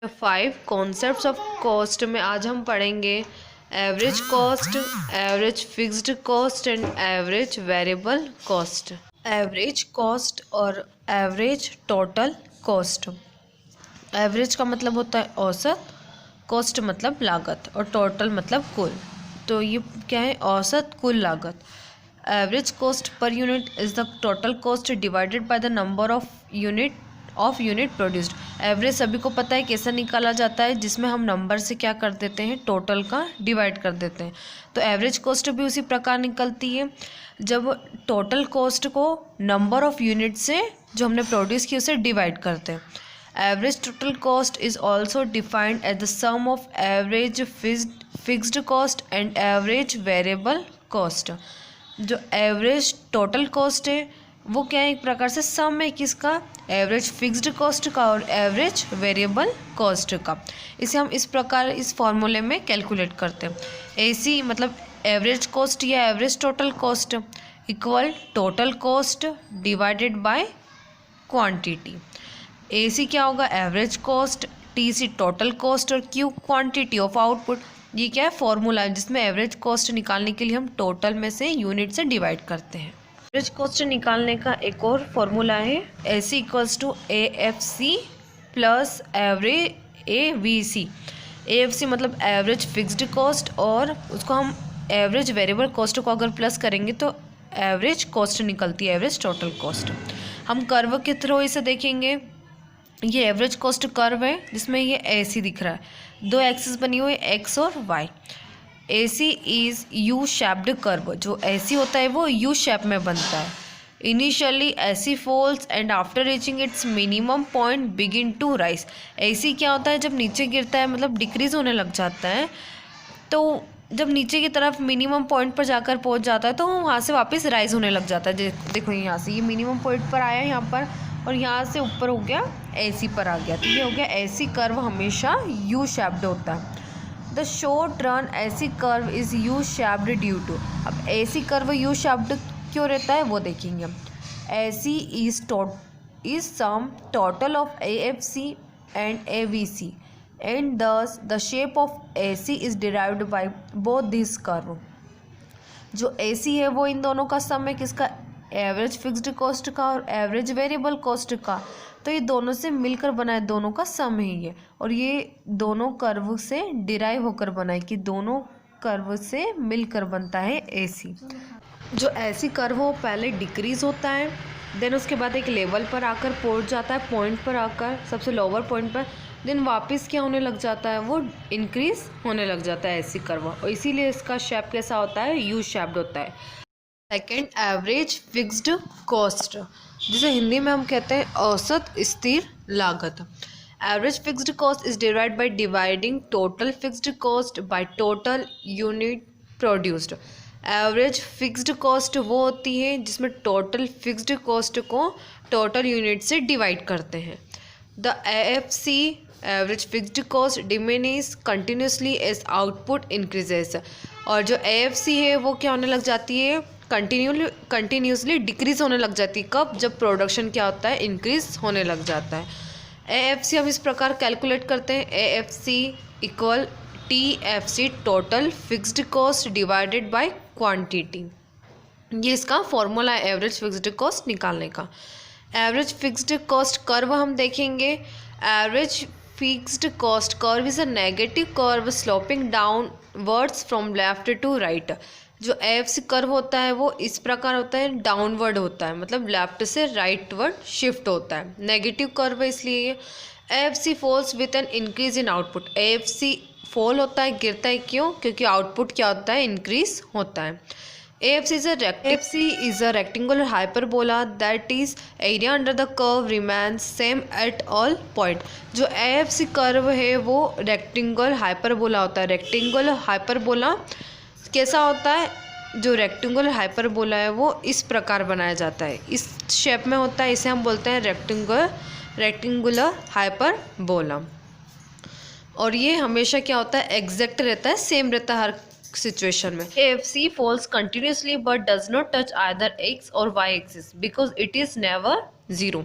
5 concepts of cost में आज हम पढ़ेंगे average cost, average fixed cost and average variable cost. Average cost और एवरेज टोटल कॉस्ट। एवरेज का मतलब होता है औसत, कॉस्ट मतलब लागत और टोटल मतलब कुल। तो ये क्या है? औसत कुल लागत। Average cost per unit is the total cost divided by the number of unit produced. Average सभी को पता है कैसा निकाला जाता है, जिसमें हम नंबर से क्या कर देते हैं, टोटल का डिवाइड कर देते हैं। तो एवरेज कॉस्ट भी उसी प्रकार निकलती है, जब टोटल कॉस्ट को नंबर ऑफ यूनिट से जो हमने प्रोड्यूस की उसे डिवाइड करते हैं। Average total cost is also defined as the sum of average fixed cost and average variable cost. जो एवरेज टोटल कॉस्ट है वो क्या है? एक प्रकार से सम है किसका? एवरेज फिक्स्ड कॉस्ट का और एवरेज वेरिएबल कॉस्ट का। इसे हम इस प्रकार इस फॉर्मूले में कैलकुलेट करते हैं। एसी मतलब एवरेज कॉस्ट या average total cost equal total cost divided by quantity. AC क्या होगा? Average cost, TC total cost और क्यू क्वांटिटी ऑफ आउटपुट। ये क्या है? फॉर्मूला है जिसमें एवरेज कॉस्ट निकालने के लिए हम टोटल में से यूनिट से डिवाइड करते हैं। एवरेज कॉस्ट निकालने का एक और फॉर्मूला है AC equals to A F C plus average A V C. A F C मतलब एवरेज फिक्स्ड कॉस्ट और उसको हम एवरेज वेरिएबल कॉस्ट को अगर प्लस करेंगे तो एवरेज कॉस्ट निकलती है, एवरेज टोटल कॉस्ट। हम कर्व के थ्रू इसे देखेंगे। ये एवरेज कॉस्ट कर्व है जिसमें ये एसी दिख रहा है, दो एक्सिस बनी हुई एक्स और Y. AC is U shaped curve. जो एसी होता है वो यू शेप में बनता है। Initially AC falls and after reaching its minimum point begin to rise. AC क्या होता है? जब नीचे गिरता है मतलब डिक्रीज होने लग जाता है, तो जब नीचे की तरफ मिनिमम पॉइंट पर जाकर पहुंच जाता है तो वहाँ से वापस राइज होने लग जाता है। देखो यहाँ से ये मिनिमम पॉइंट पर आया यहाँ पर और यहाँ से ऊपर हो गया एसी पर आ गया, तो ये हो गया एसी कर्व हमेशा यू शेप्ड होता है। The short run AC curve is U shaped due to. अब एसी कर्व यू शेप्ड क्यों रहता है वो देखेंगे हम। AC is sum total of A F C and A V C and thus the shape of AC is derived by both this curve. जो AC है वो इन दोनों का सम है, किसका? एवरेज फिक्स्ड कॉस्ट का और एवरेज वेरिएबल कॉस्ट का। तो ये दोनों से मिलकर बना है, दोनों का सम है ये, और ये दोनों कर्व से डिराइव होकर बना है कि दोनों कर्व से मिलकर बनता है एसी। जो एसी कर्व हो पहले डिक्रीज होता है, देन उसके बाद एक लेवल पर आकर पहुंच जाता है, पॉइंट पर आकर सबसे लोअर पॉइंट पर, देन वापस क्या होने लग जाता है? वो इंक्रीज होने लग जाता है एसी कर्व, और इसीलिए इसका शेप कैसा होता है? यू शेप्ड होता है। सेकेंड, एवरेज फिक्स्ड कॉस्ट, जिसे हिंदी में हम कहते हैं औसत स्थिर लागत। Average fixed cost is derived by dividing total fixed cost by total unit produced. Average fixed cost वो होती है जिसमें टोटल फिक्स्ड कॉस्ट को टोटल यूनिट से डिवाइड करते हैं। The AFC average fixed cost diminish continuously as output increases. और जो एएफसी है वो क्या होने लग जाती है? कंटिन्यूसली डिक्रीज होने लग जाती है। कब? जब प्रोडक्शन क्या होता है? इंक्रीज होने लग जाता है। एएफसी हम इस प्रकार कैलकुलेट करते हैं। AFC equal TFC total fixed cost divided by quantity. ये इसका फॉर्मूला है एवरेज फिक्स्ड कॉस्ट निकालने का। एवरेज फिक्स्ड कॉस्ट कर्व हम देखेंगे। Average fixed cost curve is a negative curve sloping downwards from left to right. जो AFC curve होता है वो इस प्रकार होता है, डाउनवर्ड होता है, मतलब लेफ्ट से राइटवर्ड शिफ्ट होता है। नेगेटिव कर्व है इसलिए ये। AFC falls with an increase in output. AFC fall होता है, गिरता है, क्यों? क्योंकि आउटपुट क्या होता है? इंक्रीज होता है। AFC is a rectangular hyperbola that is area under the curve remains same at all point। जो AFC कर्व है वो रेक्टेंगल हाइपरबोला होता है। रेक्टेंगल हाइपरबोला कैसा होता है? जो रेक्टेंगुलर हाइपरबोला है वो इस प्रकार बनाया जाता है, इस शेप में होता है, इसे हम बोलते हैं रेक्टेंगुलर हाइपरबोला। और ये हमेशा क्या होता है? एग्जैक्ट रहता है, सेम रहता है हर सिचुएशन में। AFC falls continuously but does not touch either x और y axis because it is never zero।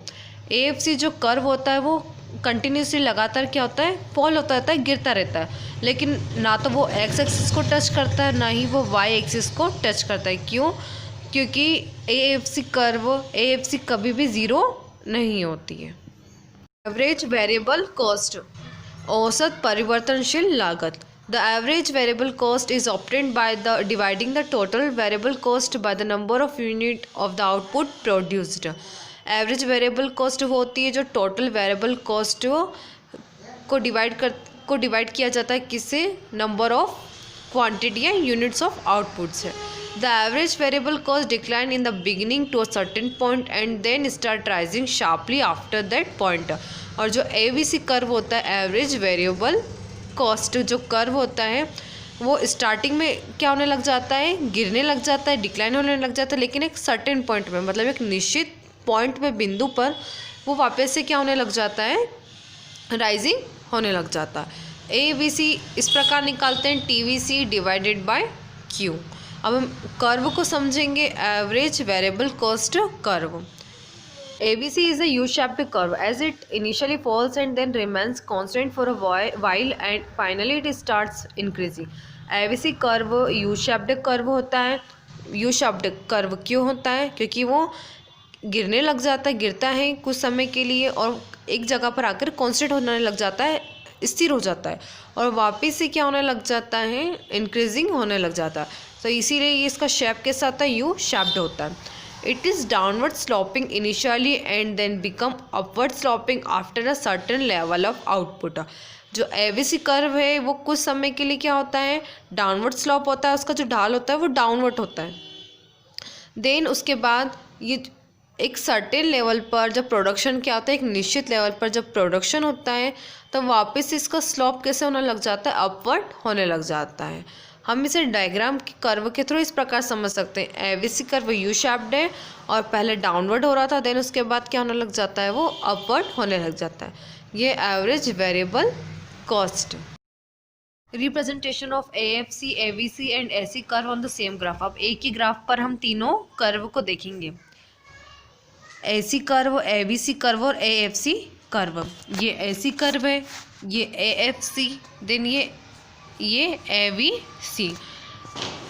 AFC जो कर्व होता है वो कंटिन्यूसली लगातार क्या होता है, फॉल होता रहता है, गिरता रहता है, लेकिन ना तो वो एक्स एक्सिस को टच करता है ना ही वो वाई एक्सिस को टच करता है। क्यों? क्योंकि AFC कभी भी ज़ीरो नहीं होती है। एवरेज वेरिएबल कॉस्ट, औसत परिवर्तनशील लागत। The average variable cost is obtained by the dividing the total variable cost by the number of unit of the output produced. Average variable cost होती है जो टोटल वेरिएबल कॉस्ट को divide किया जाता है किससे, नंबर ऑफ क्वांटिटी या units of output से। The average variable cost decline in the beginning to a certain point and then start rising sharply after that point. और जो ABC कर्व होता है, एवरेज वेरिएबल कॉस्ट जो curve होता है, वो स्टार्टिंग में क्या होने लग जाता है, गिरने लग जाता है, डिक्लाइन होने लग जाता है, लेकिन एक सर्टेन पॉइंट में, मतलब एक निश्चित पॉइंट पे, बिंदु पर वो वापस से क्या होने लग जाता है, राइजिंग होने लग जाता है। ABC इस प्रकार निकालते हैं, TVC डिवाइडेड बाय Q। अब हम कर्व को समझेंगे, average variable cost curve. ABC is a U-shaped curve as it initially falls and then remains constant for a while and finally it starts increasing। ABC curve U-shaped curve होता है। U-shaped curve क्यों होता है? क्योंकि वो गिरने लग जाता है, गिरता है कुछ समय के लिए और एक जगह पर आकर कांस्टेंट होने लग जाता है, स्थिर हो जाता है, और वापस से क्या होने लग जाता है, इंक्रीजिंग होने लग जाता है। तो इसीलिए ये इसका शेप के साथ यू शेप्ड होता है। It is downward sloping initially and then become upward sloping after a certain level of output. जो ABC कर्व है वो कुछ समय के लिए क्या होता है, डाउनवर्ड स्लोप होता है, उसका जो ढाल होता है वो डाउनवर्ड होता है। देन उसके बाद ये एक सर्टेन लेवल पर जब प्रोडक्शन क्या होता है, एक निश्चित लेवल पर जब प्रोडक्शन होता है तो वापस इसका स्लोप कैसे होने लग जाता है, अपवर्ड होने लग जाता है। हम इसे डायग्राम के कर्व के थ्रू इस प्रकार समझ सकते हैं। ABC कर्व यू शेप्ड है और पहले डाउनवर्ड हो रहा था, देन उसके बाद क्या होने लग जाता है, वो अपवर्ड होने लग जाता है। ये average variable cost. Representation of AFC, ABC and AC curve on the same graph. अब एक ही ग्राफ पर हम तीनों कर्व को देखेंगे, AC कर्व, ABC कर्व और AFC कर्व। ये AC कर्व है, ये AFC, देन ये ABC।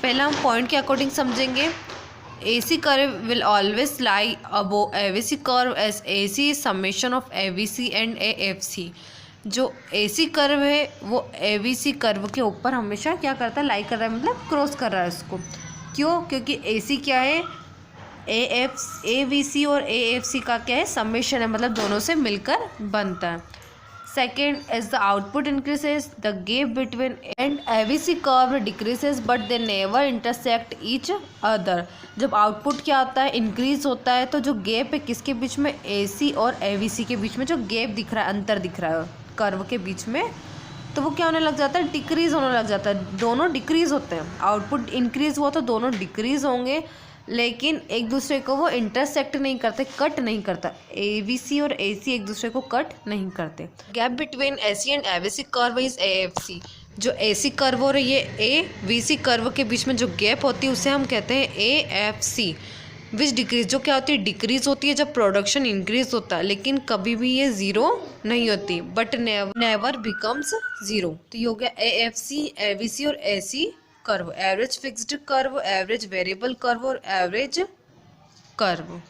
पहला हम पॉइंट के अकॉर्डिंग समझेंगे। AC curve will always lie above ABC curve as AC is summation of ABC and AFC। जो AC कर्व है वो ABC कर्व के ऊपर हमेशा क्या करता है, लाई कर रहा है, मतलब क्रॉस कर रहा है उसको। क्यों? क्योंकि AC क्या है, ABC और AFC का क्या है, समेशन है, मतलब दोनों से मिलकर बनता है। Second, as the output increases the gap between and ABC curve decreases but they never intersect each other. जब आउटपुट क्या होता है, इंक्रीज होता है, तो जो गैप है किसके बीच में, AC और ABC के बीच में जो गैप दिख रहा है, अंतर दिख रहा है कर्व के बीच में, तो वो क्या होने लग जाता है, डिक्रीज होने लग जाता है। दोनों डिक्रीज होते हैं, आउटपुट इंक्रीज हुआ तो दोनों डिक्रीज होंगे, लेकिन एक दूसरे को वो इंटरसेक्ट नहीं करते, कट नहीं करता। ABC और AC एक दूसरे को कट नहीं करते। Gap between AC and ABC curve is AFC। जो AC कर्व और ये AVC कर्व के बीच में जो गैप होती है उसे हम कहते हैं AFC। विच डिक्रीज, जो क्या होती है, डिक्रीज होती है जब प्रोडक्शन इंक्रीज होता है, लेकिन कभी भी ये ज़ीरो नहीं होती, बट नेवर बिकम्स ज़ीरो। तो ये हो गया AFC, ABC और AC curve. Average fixed curve, average variable curve और एवरेज कर्व।